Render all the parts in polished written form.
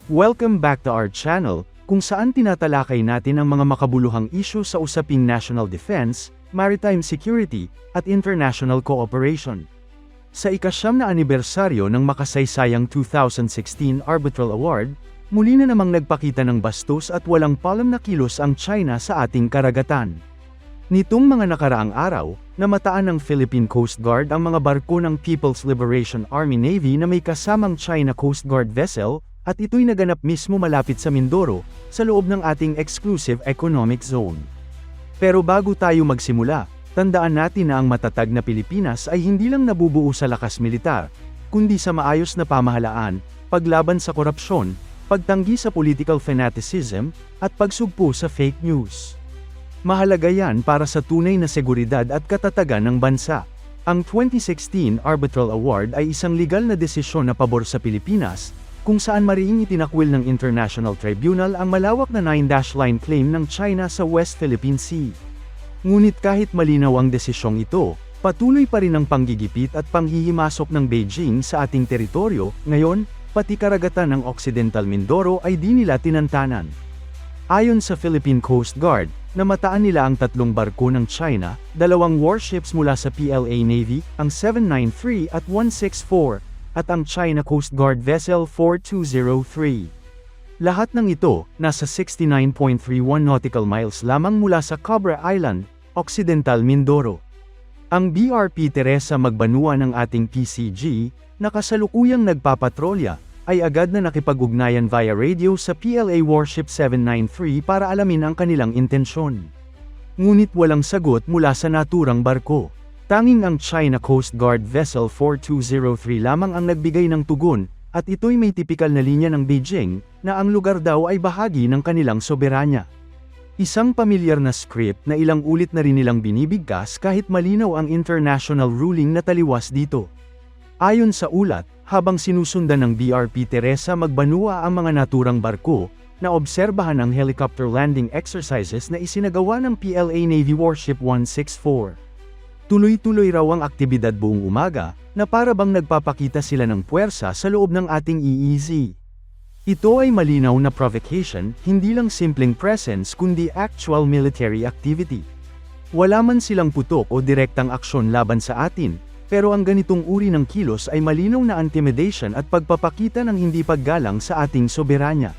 Welcome back to our channel, kung saan tinatalakay natin ang mga makabuluhang isyu sa usaping national defense, maritime security, at international cooperation. Sa ika-9 na anibersaryo ng makasaysayang 2016 Arbitral Award, muli na namang nagpakita ng bastos at walang palam na kilos ang China sa ating karagatan. Nitong mga nakaraang araw, namataan ng Philippine Coast Guard ang mga barko ng People's Liberation Army Navy na may kasamang China Coast Guard vessel, at ito'y naganap mismo malapit sa Mindoro, sa loob ng ating exclusive economic zone. Pero bago tayo magsimula, tandaan natin na ang matatag na Pilipinas ay hindi lang nabubuo sa lakas militar, kundi sa maayos na pamahalaan, paglaban sa korupsyon, pagtanggi sa political fanaticism, at pagsugpo sa fake news. Mahalaga yan para sa tunay na seguridad at katatagan ng bansa. Ang 2016 Arbitral Award ay isang legal na desisyon na pabor sa Pilipinas, kung saan mariing itinakwil ng International Tribunal ang malawak na 9-line claim ng China sa West Philippine Sea. Ngunit kahit malinaw ang desisyong ito, patuloy pa rin ang panggigipit at panghihimasok ng Beijing sa ating teritoryo. Ngayon, pati karagatan ng Occidental Mindoro ay di nila tinantanan. Ayon sa Philippine Coast Guard, namataan nila ang 3 barko ng China, 2 warships mula sa PLA Navy, ang 793 at 164, at ang China Coast Guard Vessel 4203. Lahat ng ito, nasa 69.31 nautical miles lamang mula sa Cobra Island, Occidental Mindoro. Ang BRP Teresa Magbanua ng ating PCG, na kasalukuyang nagpapatrolya, ay agad na nakipag-ugnayan via radio sa PLA Warship 793 para alamin ang kanilang intensyon. Ngunit walang sagot mula sa naturang barko. Tanging ang China Coast Guard Vessel 4203 lamang ang nagbigay ng tugon, at ito'y may tipikal na linya ng Beijing, na ang lugar daw ay bahagi ng kanilang soberanya. Isang pamilyar na script na ilang ulit na rin nilang binibigkas kahit malinaw ang international ruling na taliwas dito. Ayon sa ulat, habang sinusundan ng BRP Teresa Magbanua ang mga naturang barko, naobserbahan ang helicopter landing exercises na isinagawa ng PLA Navy Warship 164. Tuloy-tuloy raw ang aktibidad buong umaga, na para bang nagpapakita sila ng puwersa sa loob ng ating EEZ. Ito ay malinaw na provocation, hindi lang simpleng presence kundi actual military activity. Wala man silang putok o direktang aksyon laban sa atin, pero ang ganitong uri ng kilos ay malinaw na intimidation at pagpapakita ng hindi paggalang sa ating soberanya.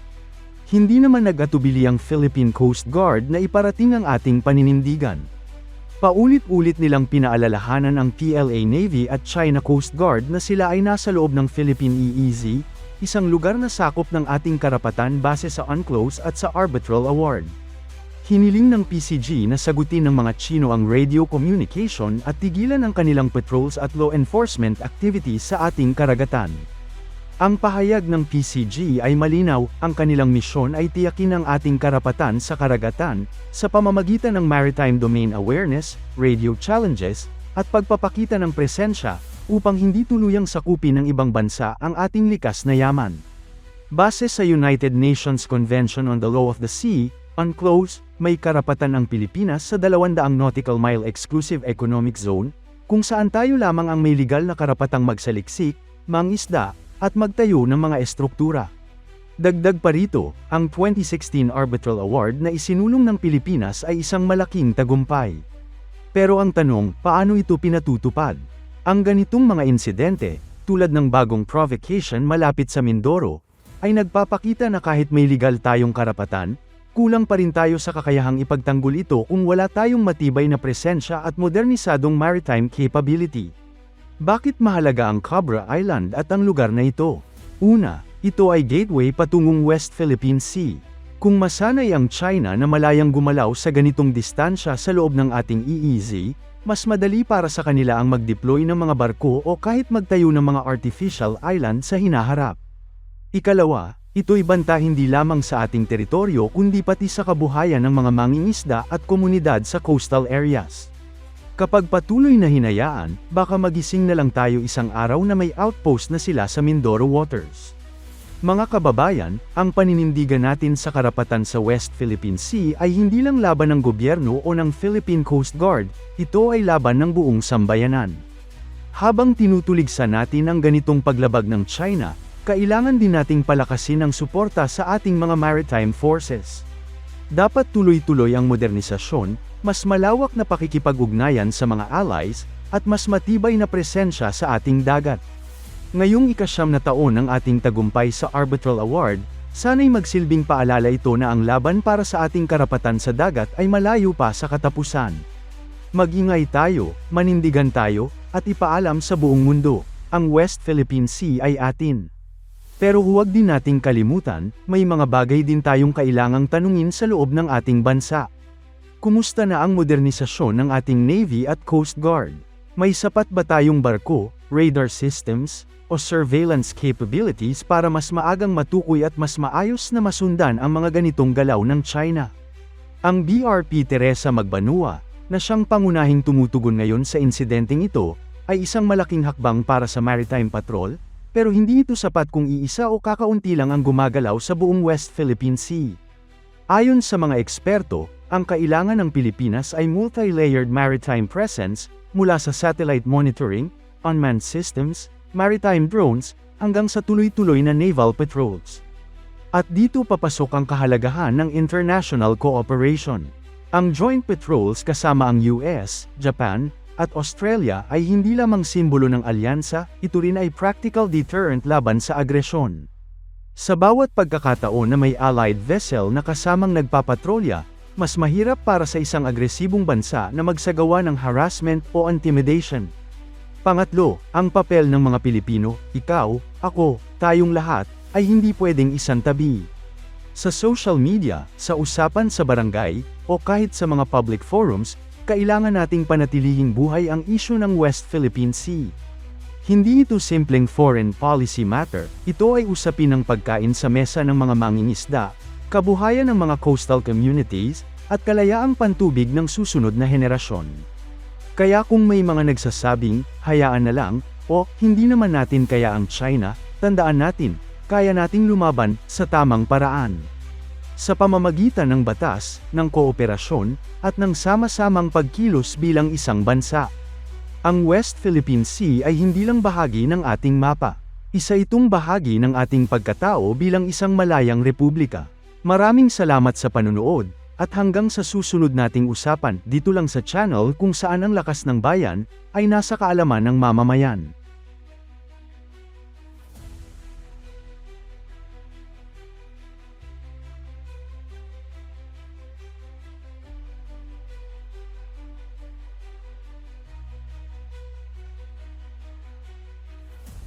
Hindi naman nag-atubili ang Philippine Coast Guard na iparating ang ating paninindigan. Paulit-ulit nilang pinaalalahanan ang PLA Navy at China Coast Guard na sila ay nasa loob ng Philippine EEZ, isang lugar na sakop ng ating karapatan base sa UNCLOS at sa Arbitral Award. Hiniling ng PCG na sagutin ng mga Chino ang radio communication at tigilan ang kanilang patrols at law enforcement activities sa ating karagatan. Ang pahayag ng PCG ay malinaw, ang kanilang misyon ay tiyakin ang ating karapatan sa karagatan, sa pamamagitan ng maritime domain awareness, radio challenges, at pagpapakita ng presensya, upang hindi tuluyang sakupin ng ibang bansa ang ating likas na yaman. Base sa United Nations Convention on the Law of the Sea, UNCLOS, may karapatan ang Pilipinas sa 200 nautical mile exclusive economic zone, kung saan tayo lamang ang may legal na karapatang magsaliksik, mangisda, at magtayo ng mga estruktura. Dagdag pa rito, ang 2016 Arbitral Award na isinulong ng Pilipinas ay isang malaking tagumpay. Pero ang tanong, paano ito pinatutupad? Ang ganitong mga insidente, tulad ng bagong provocation malapit sa Mindoro, ay nagpapakita na kahit may legal tayong karapatan, kulang pa rin tayo sa kakayahang ipagtanggol ito kung wala tayong matibay na presensya at modernisadong maritime capability. Bakit mahalaga ang Cobra Island at ang lugar na ito? Una, ito ay gateway patungong West Philippine Sea. Kung masanay ang China na malayang gumalaw sa ganitong distansya sa loob ng ating EEZ, mas madali para sa kanila ang mag-deploy ng mga barko o kahit magtayo ng mga artificial island sa hinaharap. Ikalawa, ito'y banta hindi lamang sa ating teritoryo kundi pati sa kabuhayan ng mga mangingisda at komunidad sa coastal areas. Kapag patuloy na hinayaan, baka magising na lang tayo isang araw na may outpost na sila sa Mindoro waters. Mga kababayan, ang paninindigan natin sa karapatan sa West Philippine Sea ay hindi lang laban ng gobyerno o ng Philippine Coast Guard, ito ay laban ng buong sambayanan. Habang tinutuligsa natin ang ganitong paglabag ng China, kailangan din nating palakasin ang suporta sa ating mga maritime forces. Dapat tuloy-tuloy ang modernisasyon, mas malawak na pakikipag-ugnayan sa mga allies, at mas matibay na presensya sa ating dagat. Ngayong ika-9 na taon ng ating tagumpay sa Arbitral Award, sana'y magsilbing paalala ito na ang laban para sa ating karapatan sa dagat ay malayo pa sa katapusan. Mag-ingay tayo, manindigan tayo, at ipaalam sa buong mundo, ang West Philippine Sea ay atin. Pero huwag din nating kalimutan, may mga bagay din tayong kailangang tanungin sa loob ng ating bansa. Kumusta na ang modernisasyon ng ating Navy at Coast Guard? May sapat ba tayong barko, radar systems, o surveillance capabilities para mas maagang matukoy at mas maayos na masundan ang mga ganitong galaw ng China? Ang BRP Teresa Magbanua, na siyang pangunahing tumutugon ngayon sa insidenteng ito, ay isang malaking hakbang para sa maritime patrol, pero hindi ito sapat kung iisa o kakaunti lang ang gumagalaw sa buong West Philippine Sea. Ayon sa mga eksperto, ang kailangan ng Pilipinas ay multi-layered maritime presence, mula sa satellite monitoring, unmanned systems, maritime drones, hanggang sa tuloy-tuloy na naval patrols. At dito papasok ang kahalagahan ng international cooperation. Ang joint patrols kasama ang US, Japan, at Australia ay hindi lamang simbolo ng alyansa, ito rin ay practical deterrent laban sa agresyon. Sa bawat pagkakataon na may allied vessel na kasamang nagpapatrolya, mas mahirap para sa isang agresibong bansa na magsagawa ng harassment o intimidation. Pangatlo, ang papel ng mga Pilipino, ikaw, ako, tayong lahat, ay hindi pwedeng isantabi. Sa social media, sa usapan sa barangay, o kahit sa mga public forums, kailangan nating panatilihing buhay ang isyu ng West Philippine Sea. Hindi ito simpleng foreign policy matter, ito ay usapin ng pagkain sa mesa ng mga mangingisda, kabuhayan ng mga coastal communities, at kalayaang pantubig ng susunod na henerasyon. Kaya kung may mga nagsasabing, hayaan na lang, o hindi naman natin kaya ang China, tandaan natin, kaya nating lumaban sa tamang paraan. Sa pamamagitan ng batas, ng kooperasyon, at ng sama-samang pagkilos bilang isang bansa. Ang West Philippine Sea ay hindi lang bahagi ng ating mapa. Isa itong bahagi ng ating pagkatao bilang isang malayang republika. Maraming salamat sa panunood, at hanggang sa susunod nating usapan dito lang sa channel kung saan ang lakas ng bayan ay nasa kaalaman ng mamamayan.